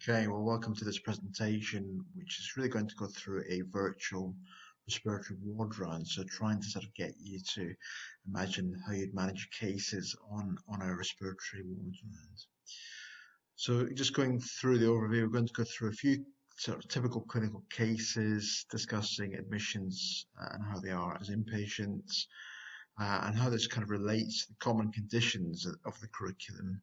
Okay, well, welcome to this presentation, which is really going to go through a virtual respiratory ward round. So trying to sort of get you to imagine how you'd manage cases on a respiratory ward round. So just going through the overview, we're going to go through a few sort of typical clinical cases, discussing admissions and how they are as inpatients, and how this kind of relates to the common conditions of the curriculum.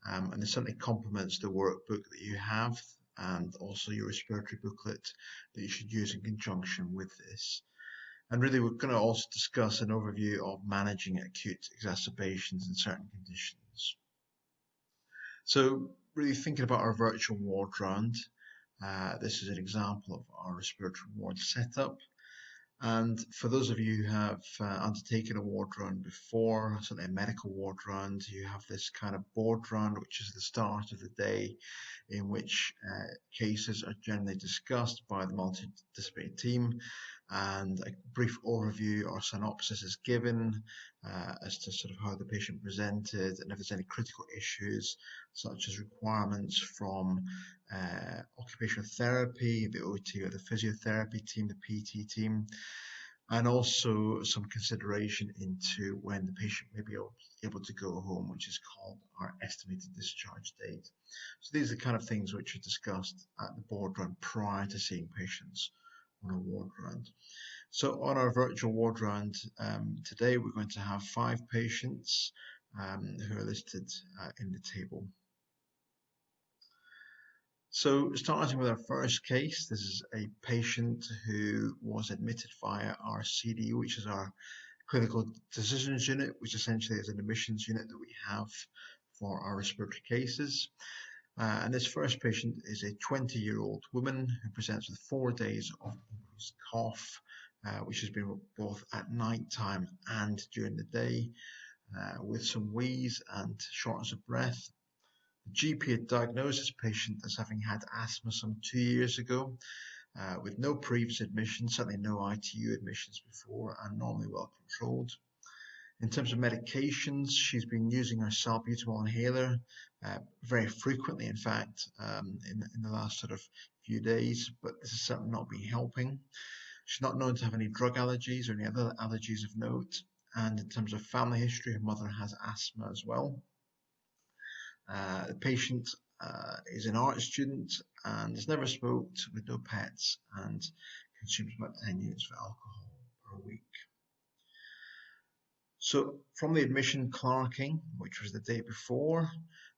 And it certainly complements the workbook that you have and also your respiratory booklet that you should use in conjunction with this. And really, we're going to also discuss an overview of managing acute exacerbations in certain conditions. So really thinking about our virtual ward round, this is an example of our respiratory ward setup. And for those of you who have undertaken a ward round before, certainly a medical ward round, you have this kind of board round, which is the start of the day, in which cases are generally discussed by the multidisciplinary team, and a brief overview or synopsis is given as to sort of how the patient presented and if there's any critical issues, such as requirements from occupational therapy, the OT or the physiotherapy team, the PT team, and also some consideration into when the patient may be able to go home, which is called our estimated discharge date. So these are the kind of things which are discussed at the board round prior to seeing patients on a ward round. So on our virtual ward round today, we're going to have 5 patients who are listed in the table. So starting with our first case, this is a patient who was admitted via our CDU, which is our clinical decisions unit, which essentially is an admissions unit that we have for our respiratory cases. And this first patient is a 20-year-old woman who presents with 4 days of increased cough, which has been both at night time and during the day, with some wheeze and shortness of breath. The GP had diagnosed this patient as having had asthma some 2 years ago, with no previous admissions, certainly no ITU admissions before, and normally well controlled. In terms of medications, she's been using her salbutamol inhaler very frequently, in fact, in the last sort of few days, but this has certainly not been helping. She's not known to have any drug allergies or any other allergies of note, and in terms of family history, her mother has asthma as well. The patient is an art student and has never smoked, with no pets, and consumes about 10 units of alcohol per week. So from the admission clerking, which was the day before,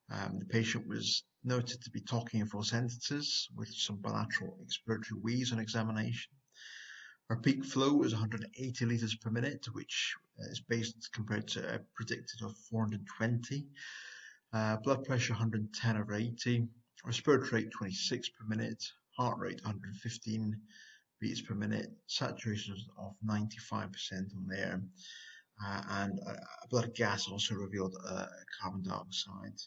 the patient was noted to be talking in full sentences with some bilateral expiratory wheeze on examination. Our peak flow was 180 litres per minute, which is based compared to a predicted of 420. Blood pressure 110/80, respiratory rate 26 per minute, heart rate 115 beats per minute, saturation of 95% on air, and blood gas also revealed a carbon dioxide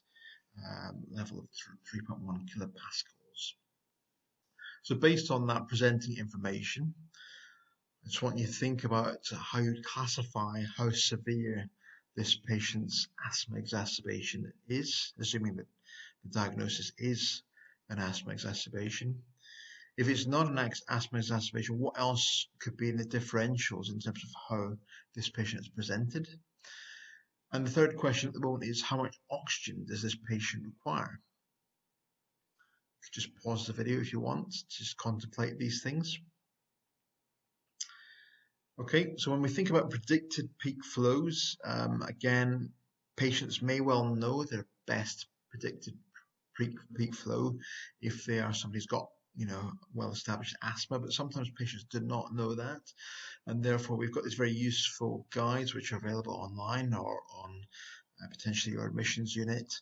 level of 3.1 kilopascals. So based on that presenting information, I just want you to think about how you classify how severe this patient's asthma exacerbation is, assuming that the diagnosis is an asthma exacerbation. If it's not an asthma exacerbation, what else could be in the differentials in terms of how this patient is presented? And the third question at the moment is, how much oxygen does this patient require? You could just pause the video if you want, just contemplate these things. Okay, so when we think about predicted peak flows, again, patients may well know their best predicted peak flow if they are somebody who's got, well-established asthma, but sometimes patients do not know that, and therefore we've got these very useful guides which are available online or on potentially your admissions unit,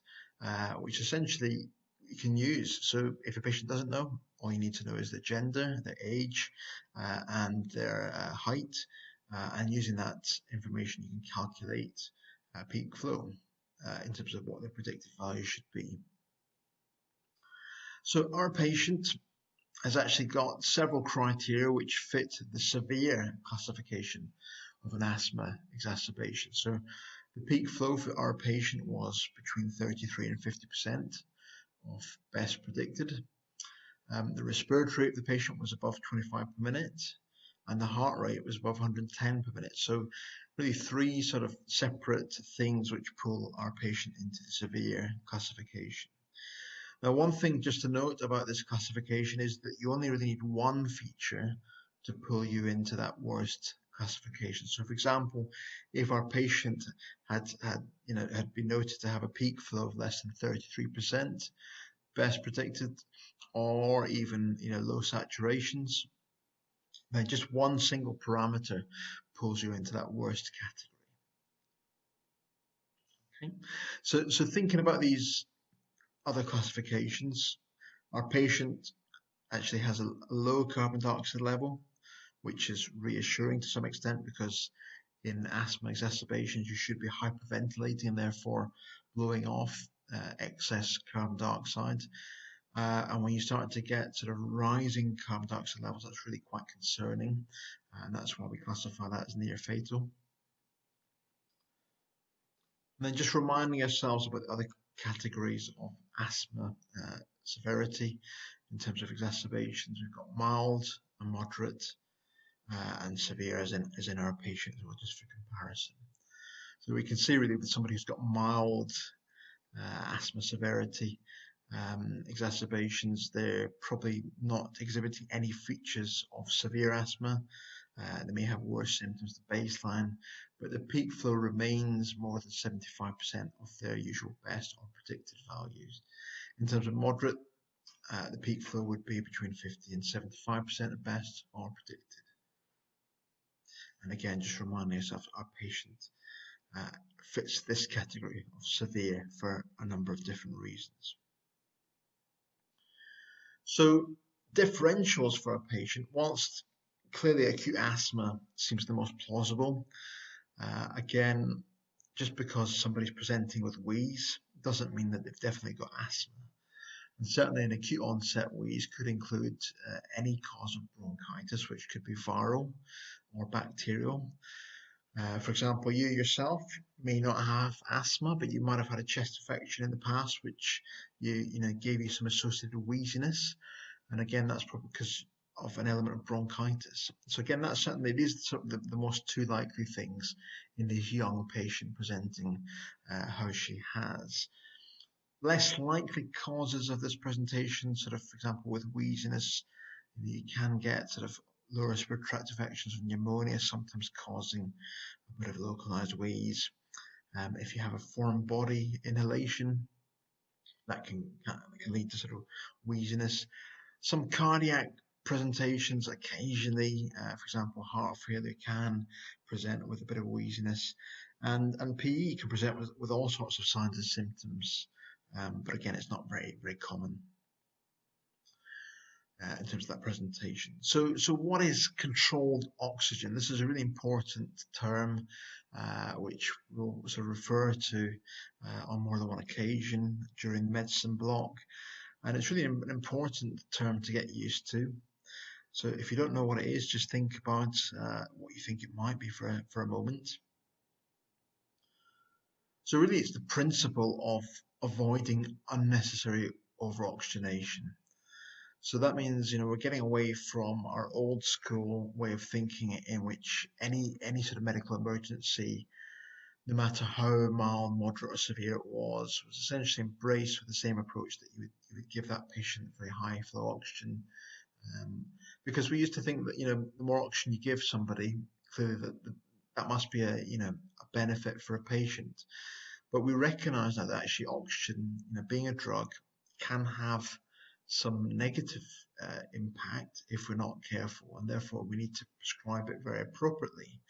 which essentially you can use. So if a patient doesn't know, all you need to know is their gender, their age, and their height, and using that information you can calculate peak flow in terms of what the predicted value should be. So our patient has actually got several criteria which fit the severe classification of an asthma exacerbation. So the peak flow for our patient was between 33 and 50% of best predicted. The respiratory rate of the patient was above 25 per minute, and the heart rate was above 110 per minute. So really three sort of separate things which pull our patient into the severe classification. Now, one thing just to note about this classification is that you only really need one feature to pull you into that worst classification. So, for example, if our patient had been noted to have a peak flow of less than 33%, best predicted, or even low saturations, then just one single parameter pulls you into that worst category. Okay, so thinking about these other classifications, our patient actually has a low carbon dioxide level, which is reassuring to some extent, because in asthma exacerbations you should be hyperventilating and therefore blowing off excess carbon dioxide. And when you start to get sort of rising carbon dioxide levels, that's really quite concerning, and that's why we classify that as near fatal. And then just reminding ourselves about the other categories of asthma severity in terms of exacerbations. We've got mild and moderate and severe as in our patient as well, just for comparison. So we can see really with somebody who's got mild asthma severity exacerbations, they're probably not exhibiting any features of severe asthma. They may have worse symptoms at baseline, but the peak flow remains more than 75% of their usual best or predicted values. In terms of moderate, the peak flow would be between 50 and 75% of best or predicted. And again, just reminding yourself, our patient fits this category of severe for a number of different reasons. So differentials for a patient, whilst clearly acute asthma seems the most plausible, again, just because somebody's presenting with wheeze doesn't mean that they've definitely got asthma. And certainly an acute onset wheeze could include any cause of bronchitis, which could be viral or bacterial. For example, you yourself may not have asthma, but you might have had a chest infection in the past, which gave you some associated wheeziness. And again, that's probably because of an element of bronchitis. So again, that's certainly these are the most two likely things in this young patient presenting how she has. Less likely causes of this presentation, sort of, for example, with wheeziness, you can get sort of lower respiratory tract infections with pneumonia, sometimes causing a bit of localized wheeze. If you have a foreign body inhalation, that can lead to sort of wheeziness. Some cardiac presentations occasionally, for example, heart failure can present with a bit of wheeziness, and PE can present with all sorts of signs and symptoms, but again, it's not very, very common in terms of that presentation. So what is controlled oxygen? This is a really important term which we'll sort of refer to on more than one occasion during the medicine block. And it's really an important term to get used to. So if you don't know what it is, just think about what you think it might be for a moment. So really it's the principle of avoiding unnecessary over-oxygenation. So that means, we're getting away from our old school way of thinking in which any sort of medical emergency, no matter how mild, moderate or severe it was essentially embraced with the same approach that you would give that patient very high flow oxygen. Because we used to think that, the more oxygen you give somebody, clearly that must be a benefit for a patient. But we recognize now that actually oxygen, being a drug, can have some negative impact if we're not careful, and therefore we need to prescribe it very appropriately.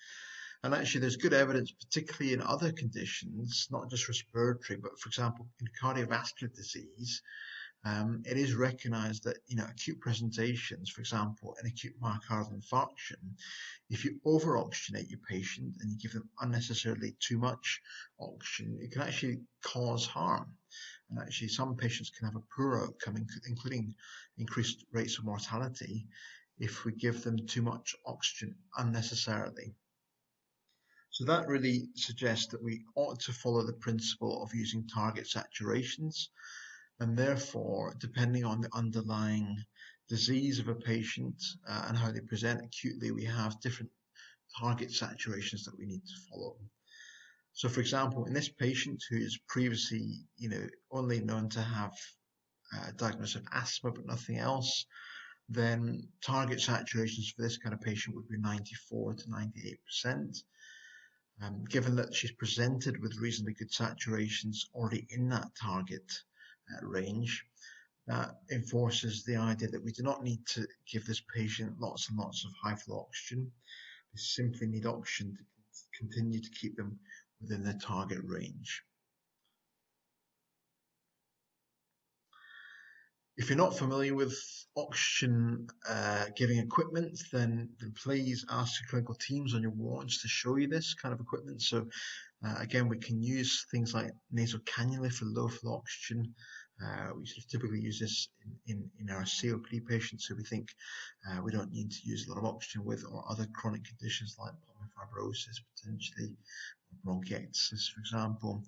And actually there's good evidence, particularly in other conditions, not just respiratory, but for example in cardiovascular disease, it is recognized that acute presentations, for example an acute myocardial infarction, if you over oxygenate your patient and you give them unnecessarily too much oxygen, it can actually cause harm. And actually some patients can have a poor outcome, including increased rates of mortality, if we give them too much oxygen unnecessarily. So that really suggests that we ought to follow the principle of using target saturations. And therefore, depending on the underlying disease of a patient and how they present acutely, we have different target saturations that we need to follow. So, for example, in this patient who is previously, only known to have diagnosis of asthma but nothing else, then target saturations for this kind of patient would be 94 to 98%. Given that she's presented with reasonably good saturations already in that target range, that enforces the idea that we do not need to give this patient lots and lots of high flow oxygen. We simply need oxygen to continue to keep them within their target range. If you're not familiar with oxygen giving equipment, then please ask your clinical teams on your wards to show you this kind of equipment. So again, we can use things like nasal cannula for low flow oxygen. We sort of typically use this in our COPD patients who we think we don't need to use a lot of oxygen with, or other chronic conditions like pulmonary fibrosis, potentially bronchiectasis, for example.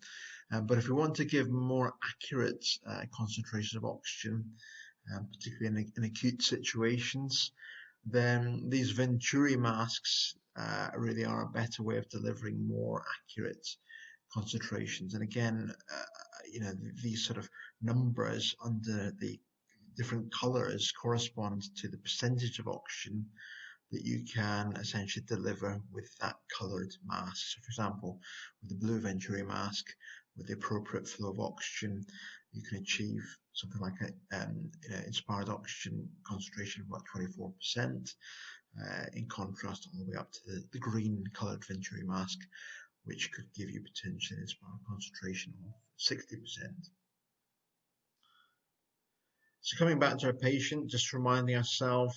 But if we want to give more accurate concentrations of oxygen, particularly in acute situations, then these Venturi masks really are a better way of delivering more accurate concentrations. And again, these sort of numbers under the different colors correspond to the percentage of oxygen that you can essentially deliver with that colored mask. So for example, with the blue Venturi mask, with the appropriate flow of oxygen, you can achieve something like an inspired oxygen concentration of about 24%, in contrast all the way up to the green colored Venturi mask, which could give you potentially an inspired concentration of 60%. So coming back to our patient, just reminding ourselves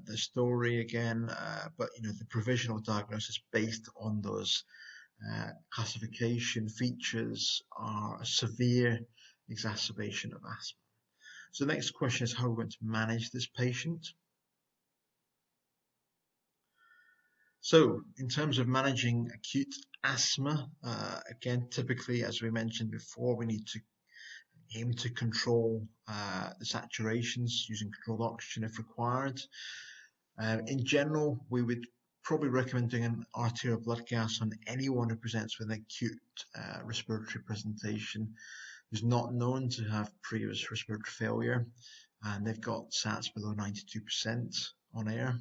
the story again, but the provisional diagnosis based on those classification features are a severe exacerbation of asthma. So the next question is how we're going to manage this patient. So in terms of managing acute asthma, again, typically, as we mentioned before, we need to aim to control the saturations using controlled oxygen if required. In general, we would probably recommend doing an arterial blood gas on anyone who presents with an acute respiratory presentation who's not known to have previous respiratory failure and they've got SATs below 92% on air.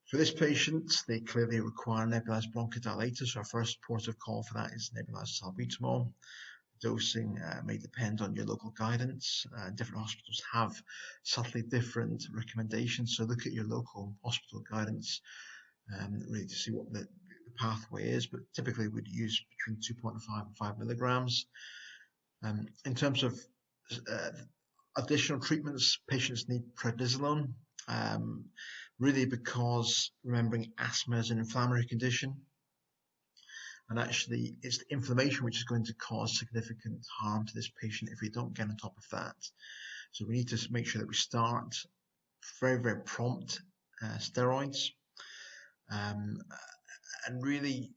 For this patient, they clearly require nebulized bronchodilator, so our first port of call for that is nebulized salbutamol. Dosing may depend on your local guidance. Different hospitals have subtly different recommendations, so look at your local hospital guidance really to see what the pathway is, but typically we'd use between 2.5 and 5 milligrams. In terms of additional treatments, patients need prednisolone, really because remembering asthma is an inflammatory condition. And actually, it's the inflammation which is going to cause significant harm to this patient if we don't get on top of that. So we need to make sure that we start very, very prompt steroids. And really,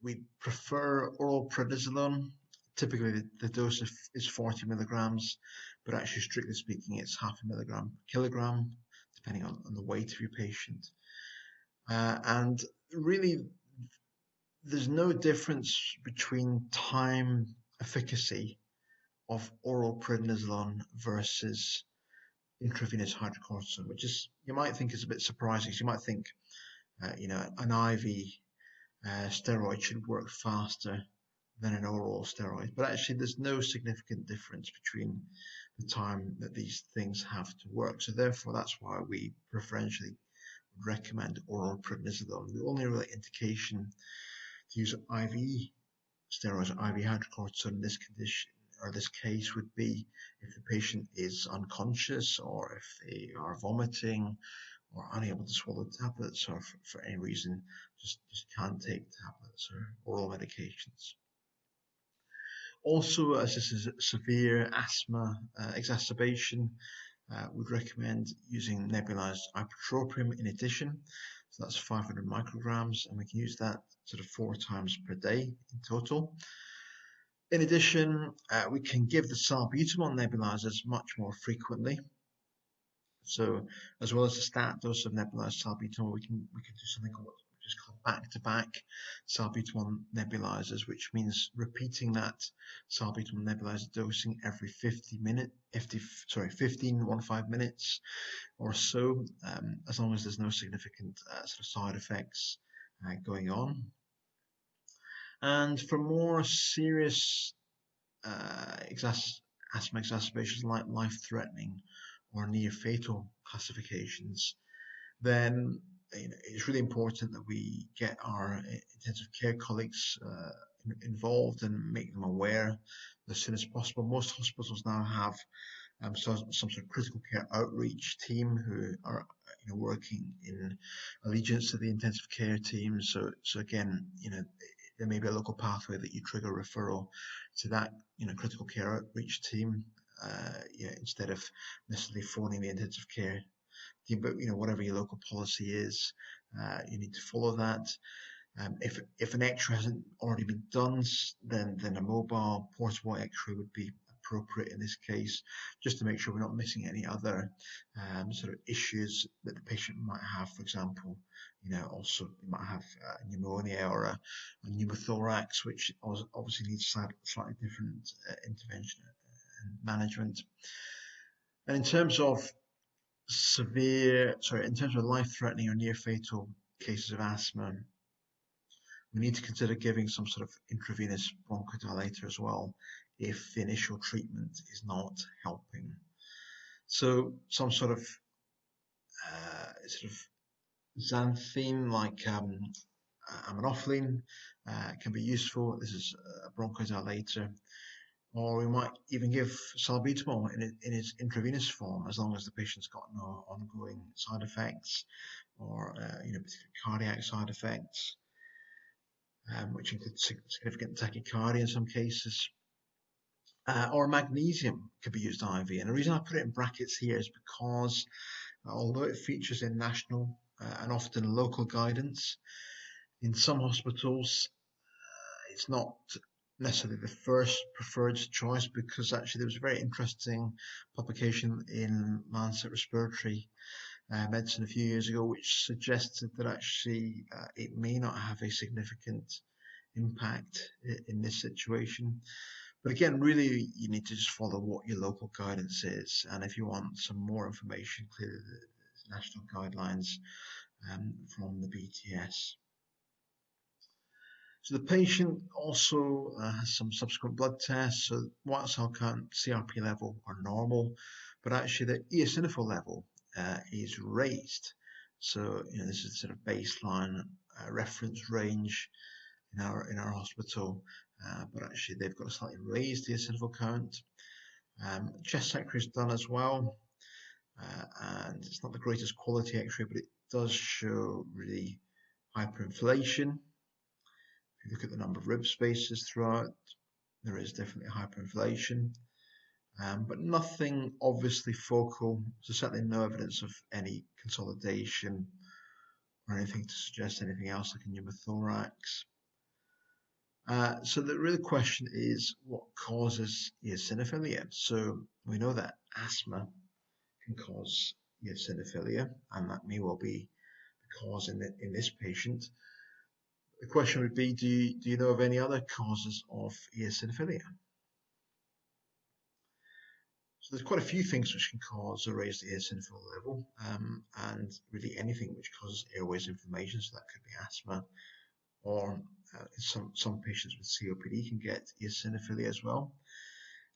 we prefer oral prednisolone. Typically, the dose is 40 milligrams, but actually, strictly speaking, it's half a milligram per kilogram, depending on the weight of your patient. And really, there's no difference between time efficacy of oral prednisolone versus intravenous hydrocortisone, which is, you might think is a bit surprising. So you might think, an IV steroid should work faster than an oral steroid, but actually there's no significant difference between the time that these things have to work. So therefore, that's why we preferentially recommend oral prednisolone. The only real indication to use IV steroids or IV hydrocortisone in this condition or this case would be if the patient is unconscious or if they are vomiting or unable to swallow tablets or for any reason just can't take tablets or oral medications. Also, as this is a severe asthma exacerbation, would recommend using nebulized ipratropium in addition. So that's 500 micrograms, and we can use that sort of 4 times per day in total. In addition, we can give the salbutamol nebulizers much more frequently. So, as well as the stat dose of nebulized salbutamol, we can do something which is called back-to-back salbutamol nebulizers, which means repeating that salbutamol nebulizer dosing every 15 minutes or so, as long as there's no significant sort of side effects going on. And for more serious asthma exacerbations like life-threatening or near-fatal classifications, then it's really important that we get our intensive care colleagues involved and make them aware as soon as possible. Most hospitals now have some sort of critical care outreach team who are working in allegiance to the intensive care team. So again, there may be a local pathway that you trigger referral to that critical care outreach team, instead of necessarily phoning the intensive care team. But whatever your local policy is, you need to follow that. If an X-ray hasn't already been done, then a mobile portable X-ray would be appropriate in this case, just to make sure we're not missing any other sort of issues that the patient might have. For example, also you might have pneumonia or a pneumothorax, which obviously needs slightly different intervention and management. And in terms of life-threatening or near-fatal cases of asthma, we need to consider giving some sort of intravenous bronchodilator as well if the initial treatment is not helping. So some sort of xanthine like aminophylline can be useful. This is a bronchodilator. Or we might even give salbutamol in its intravenous form, as long as the patient's got no ongoing side effects or particular cardiac side effects, which include significant tachycardia in some cases. Or magnesium could be used IV. And the reason I put it in brackets here is because although it features in national and often local guidance, in some hospitals it's not necessarily the first preferred choice, because actually there was a very interesting publication in Lancet Respiratory Medicine a few years ago which suggested that actually it may not have a significant impact in this situation. But again, really, you need to just follow what your local guidance is. And if you want some more information, clearly the national guidelines from the BTS. So the patient also has some subsequent blood tests. So white cell count, CRP level are normal, but actually the eosinophil level is raised. So this is sort of baseline reference range in our hospital, but actually they've got a slightly raised eosinophil count. Chest X-ray is done as well, and it's not the greatest quality X-ray, but it does show really hyperinflation. If you look at the number of rib spaces throughout, there is definitely hyperinflation, but nothing obviously focal, so certainly no evidence of any consolidation or anything to suggest anything else like a pneumothorax. So the real question is, what causes eosinophilia? So we know that asthma can cause eosinophilia, and that may well be the cause in this patient. The question would be, do you know of any other causes of eosinophilia? So there's quite a few things which can cause a raised eosinophil level, and really anything which causes airways inflammation, so that could be asthma, or some patients with COPD can get eosinophilia as well.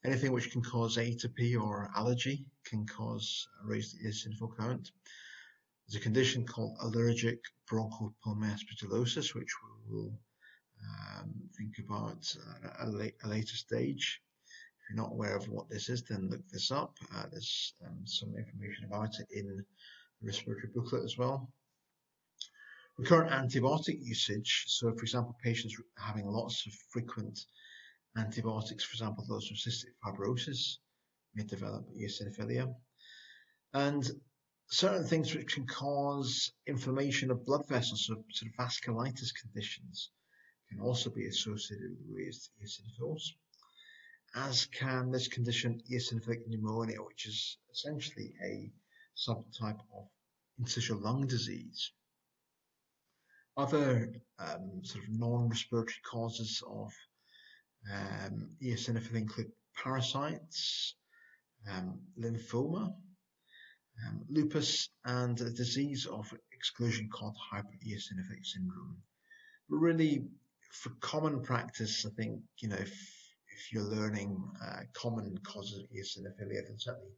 Anything which can cause atopy or allergy can cause a raised eosinophil count. There's a condition called allergic bronchopulmonary aspergillosis, which we will think about at a later stage. If you're not aware of what this is, then look this up. There's some information about it in the respiratory booklet as well. Recurrent antibiotic usage. So, for example, patients having lots of frequent antibiotics, for example, those with cystic fibrosis, may develop eosinophilia. And certain things which can cause inflammation of blood vessels, so sort of vasculitis conditions, can also be associated with raised eosinophils. as can this condition, eosinophilic pneumonia, which is essentially a subtype of interstitial lung disease. Other sort of non-respiratory causes of eosinophily include parasites, lymphoma, lupus, and a disease of exclusion called hypereosinophilic syndrome. But really, for common practice, I think, if you're learning common causes of eosinophilia, then certainly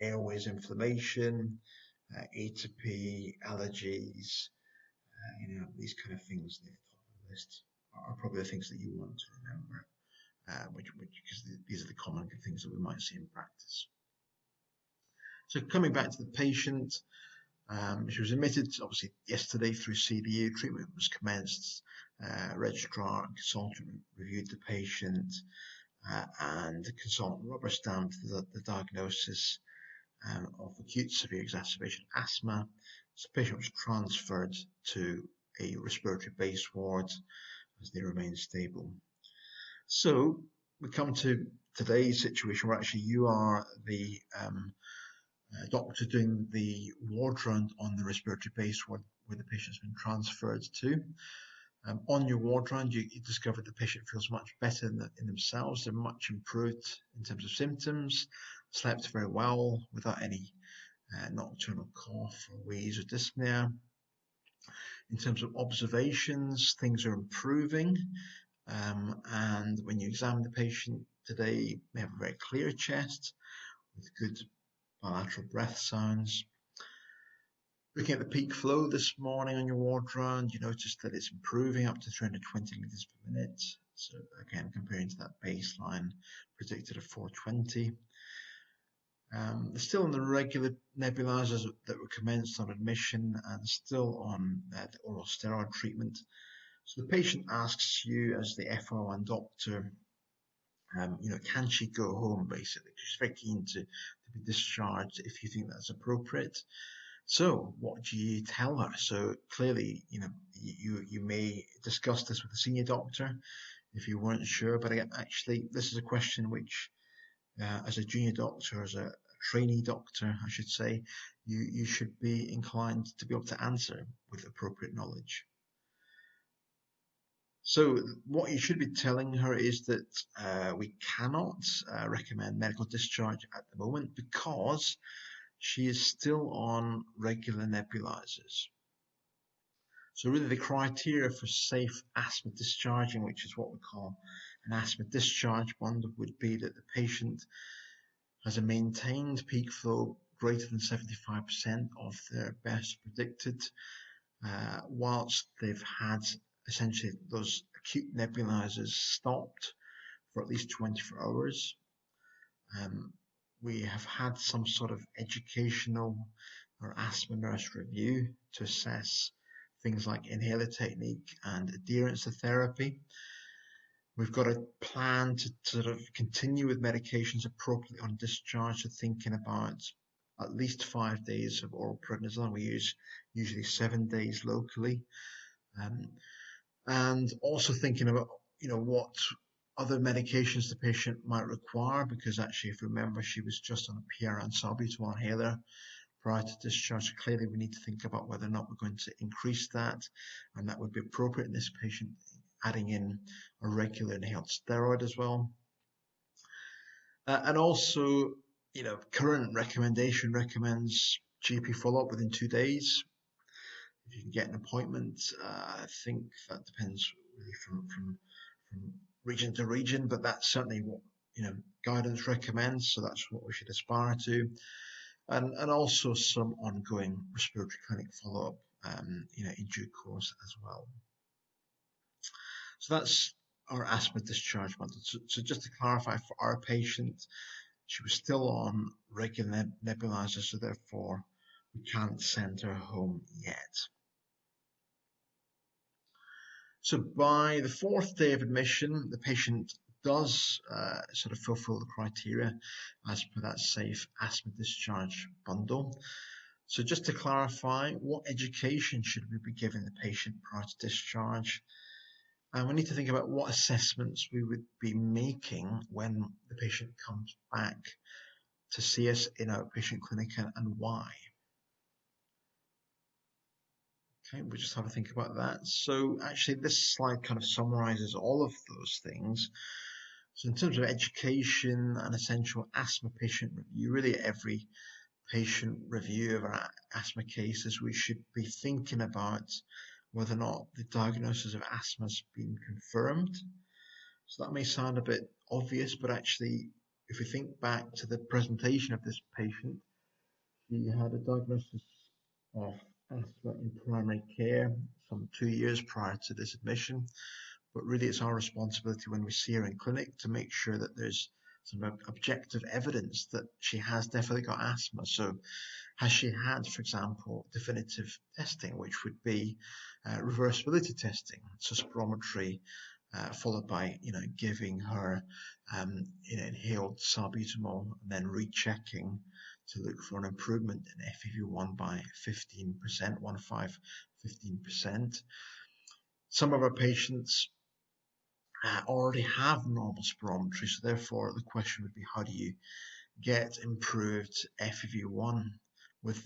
airways inflammation, atopy, allergies, these kind of things near the top of the list are probably the things that you want to remember, because these are the common things that we might see in practice. So coming back to the patient, she was admitted obviously yesterday through CDU. Treatment was commenced. Registrar and consultant reviewed the patient, and the consultant rubber stamped the diagnosis of acute severe exacerbation asthma. So the patient was transferred to a respiratory base ward as they remain stable. So we come to today's situation where actually you are the doctor doing the ward round on the respiratory base ward where the patient's been transferred to. On your ward round, you discover the patient feels much better in themselves. They're much improved in terms of symptoms, slept very well without any nocturnal cough or wheeze or dyspnea. In terms of observations, things are improving. And when you examine the patient today, they have a very clear chest with good bilateral breath sounds. Looking at the peak flow this morning on your ward round, you notice that it's improving up to 320 litres per minute. So again, comparing to that baseline predicted of 420. They're still on the regular nebulizers that were commenced on admission and still on the oral steroid treatment. So the patient asks you as the FO1 doctor, can she go home basically? She's very keen to be discharged if you think that's appropriate. So what do you tell her? So clearly, you may discuss this with the senior doctor if you weren't sure, but actually this is a question which as a junior doctor, as a trainee doctor, I should say, you should be inclined to be able to answer with appropriate knowledge. So what you should be telling her is that we cannot recommend medical discharge at the moment because she is still on regular nebulizers. So really the criteria for safe asthma discharging, which is what we call an asthma discharge bundle, would be that the patient has a maintained peak flow greater than 75% of their best predicted, whilst they've had essentially those acute nebulizers stopped for at least 24 hours. We have had some sort of educational or asthma nurse review to assess things like inhaler technique and adherence to therapy. We've got a plan to sort of continue with medications appropriately on discharge, so thinking about at least 5 days of oral prednisone. We use usually 7 days locally. And also thinking about, what other medications the patient might require, because actually, if you remember, she was just on a PRN salbutamol inhaler prior to discharge. So clearly, we need to think about whether or not we're going to increase that, and that would be appropriate in this patient, adding in a regular inhaled steroid as well. And also, current recommendation recommends GP follow-up within 2 days. If you can get an appointment, I think that depends really from region to region, but that's certainly what guidance recommends. So that's what we should aspire to, and also some ongoing respiratory clinic follow-up, in due course as well. So that's our asthma discharge bundle. So just to clarify, for our patient, she was still on regular nebulizer, so therefore we can't send her home yet. So by the 4th day of admission, the patient does sort of fulfill the criteria as per that safe asthma discharge bundle. So just to clarify, what education should we be giving the patient prior to discharge? And we need to think about what assessments we would be making when the patient comes back to see us in our outpatient clinic, and why. Okay, we'll just have a think about that. So actually this slide kind of summarizes all of those things. So in terms of education and essential asthma patient review, really every patient review of our asthma cases, we should be thinking about whether or not the diagnosis of asthma has been confirmed. So that may sound a bit obvious, but actually, if we think back to the presentation of this patient, she had a diagnosis of asthma in primary care some 2 years prior to this admission. But really, it's our responsibility when we see her in clinic to make sure that there's some objective evidence that she has definitely got asthma. So has she had, for example, definitive testing, which would be reversibility testing, so spirometry, followed by giving her inhaled salbutamol and then rechecking to look for an improvement in FEV1 by 15%, 15%. Some of our patients already have normal spirometry, so therefore the question would be, how do you get improved FEV1 with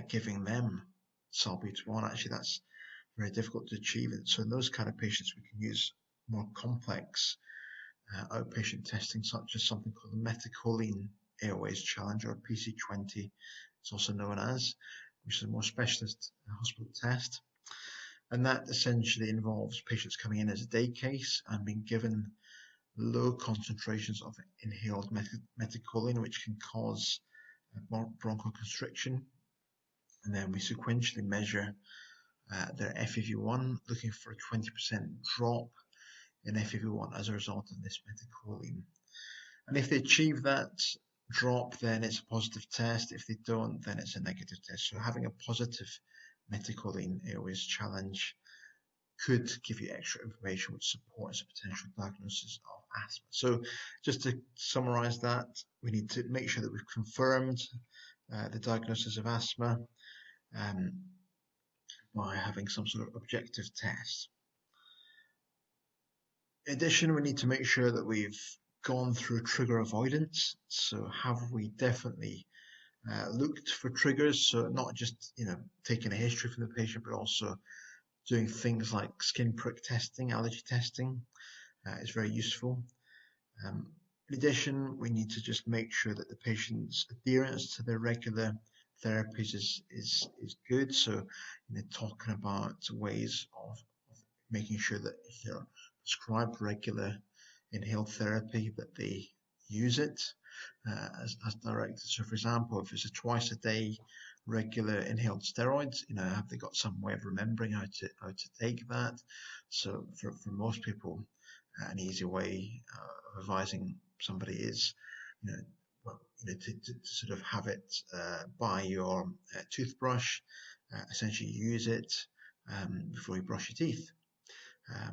giving them salbutamol? Actually, that's very difficult to achieve. And so in those kind of patients, we can use more complex outpatient testing, such as something called the Methacholine Airways Challenge, or PC20, it's also known as, which is a more specialist hospital test. And that essentially involves patients coming in as a day case and being given low concentrations of inhaled methacholine, which can cause bronchoconstriction. And then we sequentially measure their FEV1, looking for a 20% drop in FEV1 as a result of this methacholine. And if they achieve that drop, then it's a positive test. If they don't, then it's a negative test. So having a positive Methacholine Airways Challenge could give you extra information which supports a potential diagnosis of asthma. So just to summarize that, we need to make sure that we've confirmed the diagnosis of asthma by having some sort of objective test. In addition, we need to make sure that we've gone through trigger avoidance. So have we definitely looked for triggers? So not just taking a history from the patient, but also doing things like skin prick testing, allergy testing is very useful. In addition, we need to just make sure that the patient's adherence to their regular therapies is good. So talking about ways of making sure that if they're prescribed regular inhaled therapy, that they use it as directed. So for example, if it's a twice a day regular inhaled steroids, have they got some way of remembering how to take that? So for most people, an easy way of advising somebody is to sort of have it by your toothbrush, essentially use it before you brush your teeth,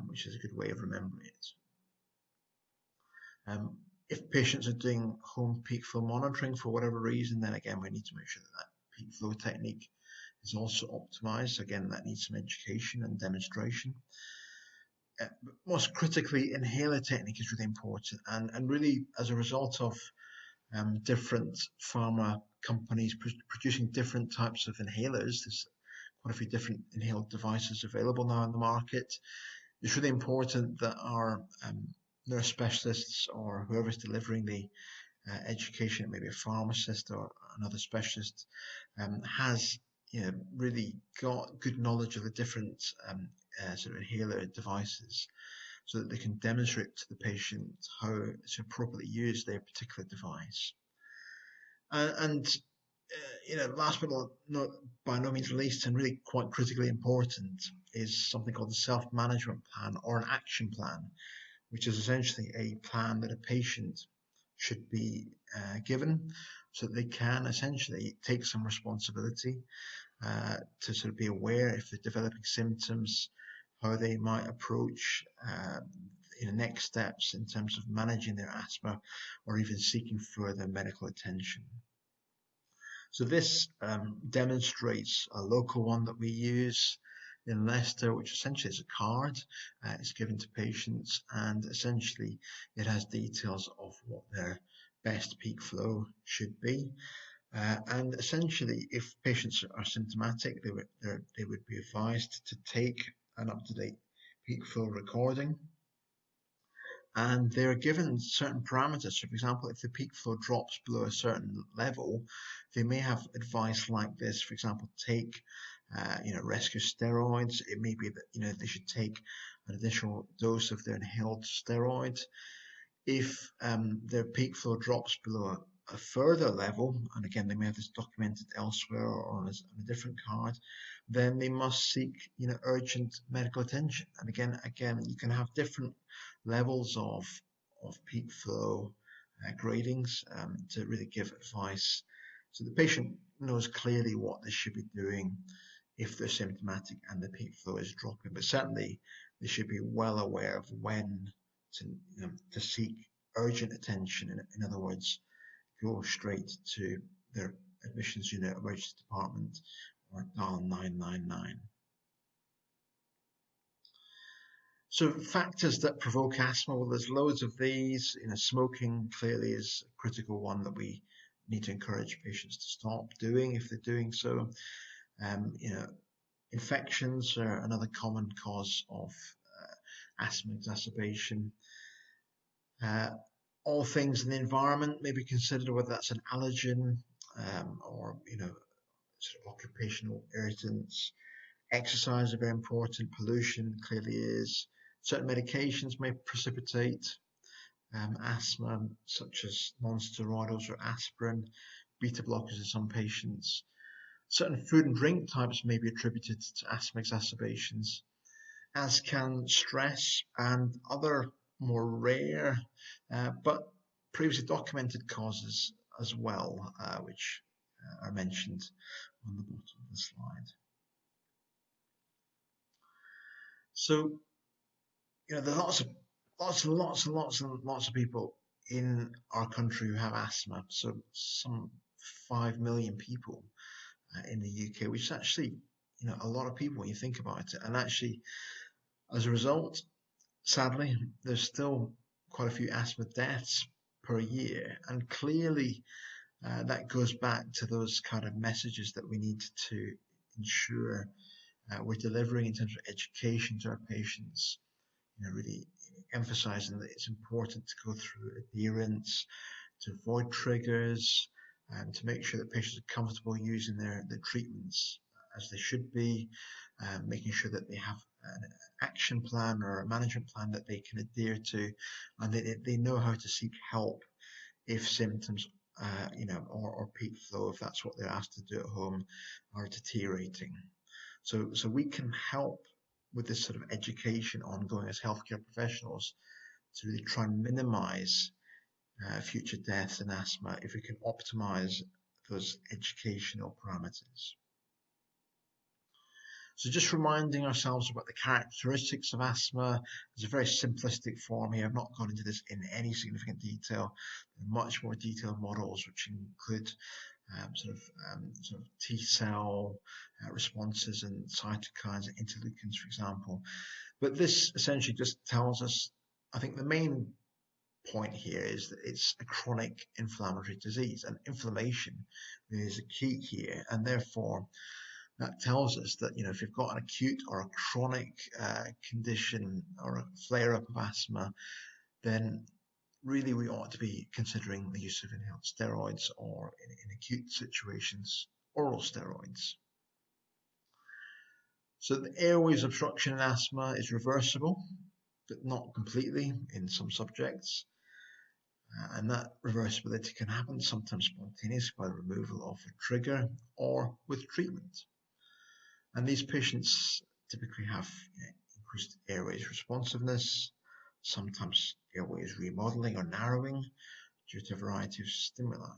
which is a good way of remembering it. If patients are doing home peak flow monitoring for whatever reason, then again we need to make sure that peak flow technique is also optimized. Again, that needs some education and demonstration. But most critically, inhaler technique is really important, and really as a result of different pharma companies producing different types of inhalers, there's quite a few different inhaled devices available now in the market. It's really important that our nurse specialists or whoever's delivering the education, maybe a pharmacist or another specialist, has really got good knowledge of the different sort of inhaler devices, so that they can demonstrate to the patient how to properly use their particular device. Last but not by no means least, and really quite critically important, is something called the self-management plan, or an action plan, which is essentially a plan that a patient should be given so that they can essentially take some responsibility to sort of be aware if they're developing symptoms, how they might approach next steps in terms of managing their asthma or even seeking further medical attention. So this demonstrates a local one that we use. in Leicester, which essentially is a card. It's given to patients, and essentially it has details of what their best peak flow should be. And essentially, if patients are symptomatic, they would be advised to take an up-to-date peak flow recording, and they're given certain parameters. So, for example, if the peak flow drops below a certain level, they may have advice like this. For example, take rescue steroids. It may be that they should take an additional dose of their inhaled steroids. If their peak flow drops below a further level, and again, they may have this documented elsewhere or on a different card, then they must seek urgent medical attention. And again, you can have different levels of peak flow gradings to really give advice, so the patient knows clearly what they should be doing if they're symptomatic and the peak flow is dropping. But certainly they should be well aware of when to seek urgent attention. In other words, go straight to their admissions unit, emergency department, or dial 999. So factors that provoke asthma, well, there's loads of these. Smoking clearly is a critical one that we need to encourage patients to stop doing if they're doing so. Infections are another common cause of asthma exacerbation. All things in the environment may be considered, whether that's an allergen or sort of occupational irritants. Exercise is very important. Pollution clearly is. Certain medications may precipitate asthma, such as non-steroidals or aspirin, beta blockers in some patients. Certain food and drink types may be attributed to asthma exacerbations, as can stress and other more rare but previously documented causes as well, which are mentioned on the bottom of the slide. So, there's lots of people in our country who have asthma. So some 5 million people in the UK, which is actually, a lot of people when you think about it. And actually, as a result, sadly, there's still quite a few asthma deaths per year. And clearly, that goes back to those kind of messages that we need to ensure we're delivering in terms of education to our patients, really emphasizing that it's important to go through adherence, to avoid triggers, and to make sure that patients are comfortable using their treatments as they should be, making sure that they have an action plan or a management plan that they can adhere to, and they know how to seek help if symptoms or peak flow, if that's what they're asked to do at home, are deteriorating. So we can help with this sort of education ongoing as healthcare professionals to really try and minimize future deaths in asthma if we can optimize those educational parameters. So just reminding ourselves about the characteristics of asthma. There's a very simplistic form here. I've not gone into this in any significant detail. There are much more detailed models which include sort of T-cell responses and cytokines and interleukins, for example. But this essentially just tells us, I think the main point here is that it's a chronic inflammatory disease, and inflammation is a key here, and therefore that tells us that if you've got an acute or a chronic condition or a flare-up of asthma, then really we ought to be considering the use of inhaled steroids, or in acute situations, oral steroids. So the airways obstruction in asthma is reversible, but not completely in some subjects. And that reversibility can happen sometimes spontaneously by the removal of a trigger or with treatment. And these patients typically have increased airways responsiveness, sometimes airways remodeling or narrowing due to a variety of stimuli.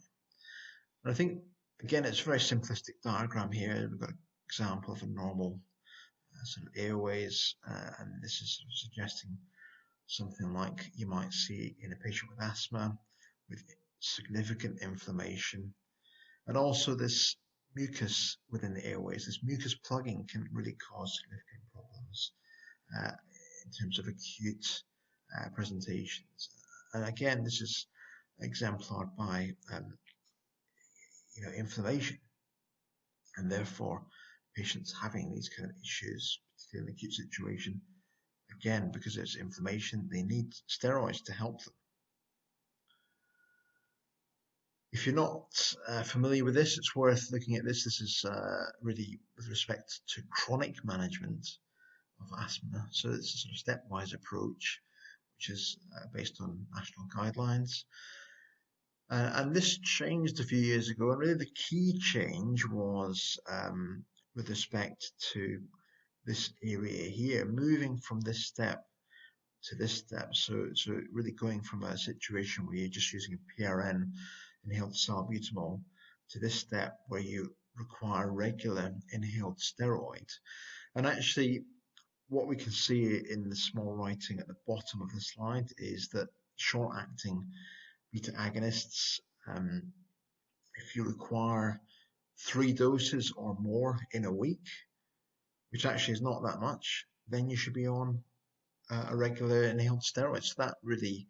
And I think, again, it's a very simplistic diagram here. We've got an example of a normal sort of airways, and this is sort of suggesting something like you might see in a patient with asthma with significant inflammation. And also this mucus within the airways. This mucus plugging can really cause significant problems in terms of acute presentations. And again, this is exemplified by inflammation, and therefore patients having these kind of issues, particularly in an acute situation, again, because it's inflammation, they need steroids to help them. If you're not familiar with this, it's worth looking at this. This is really with respect to chronic management of asthma. So it's a sort of stepwise approach, which is based on national guidelines. And this changed a few years ago, and really the key change was with respect to this area here, moving from this step to this step. So really going from a situation where you're just using a PRN, inhaled salbutamol, to this step where you require regular inhaled steroid. And actually, what we can see in the small writing at the bottom of the slide is that short-acting beta agonists, if you require 3 doses or more in a week, which actually is not that much, then you should be on a regular inhaled steroid. So that really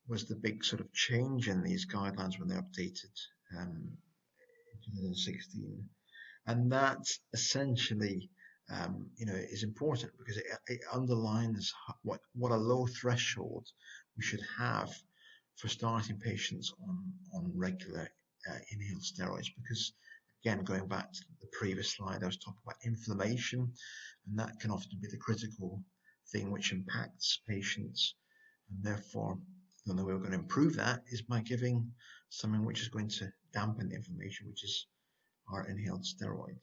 was the big sort of change in these guidelines when they updated in 2016. And that essentially is important because it underlines what a low threshold we should have for starting patients on regular inhaled steroids. Because again, going back to the previous slide, I was talking about inflammation, and that can often be the critical thing which impacts patients, and therefore the only way we're going to improve that is by giving something which is going to dampen the inflammation, which is our inhaled steroid.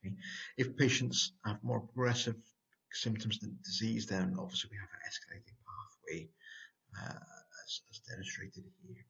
Okay. If patients have more progressive symptoms than disease, then obviously we have an escalating pathway as demonstrated here.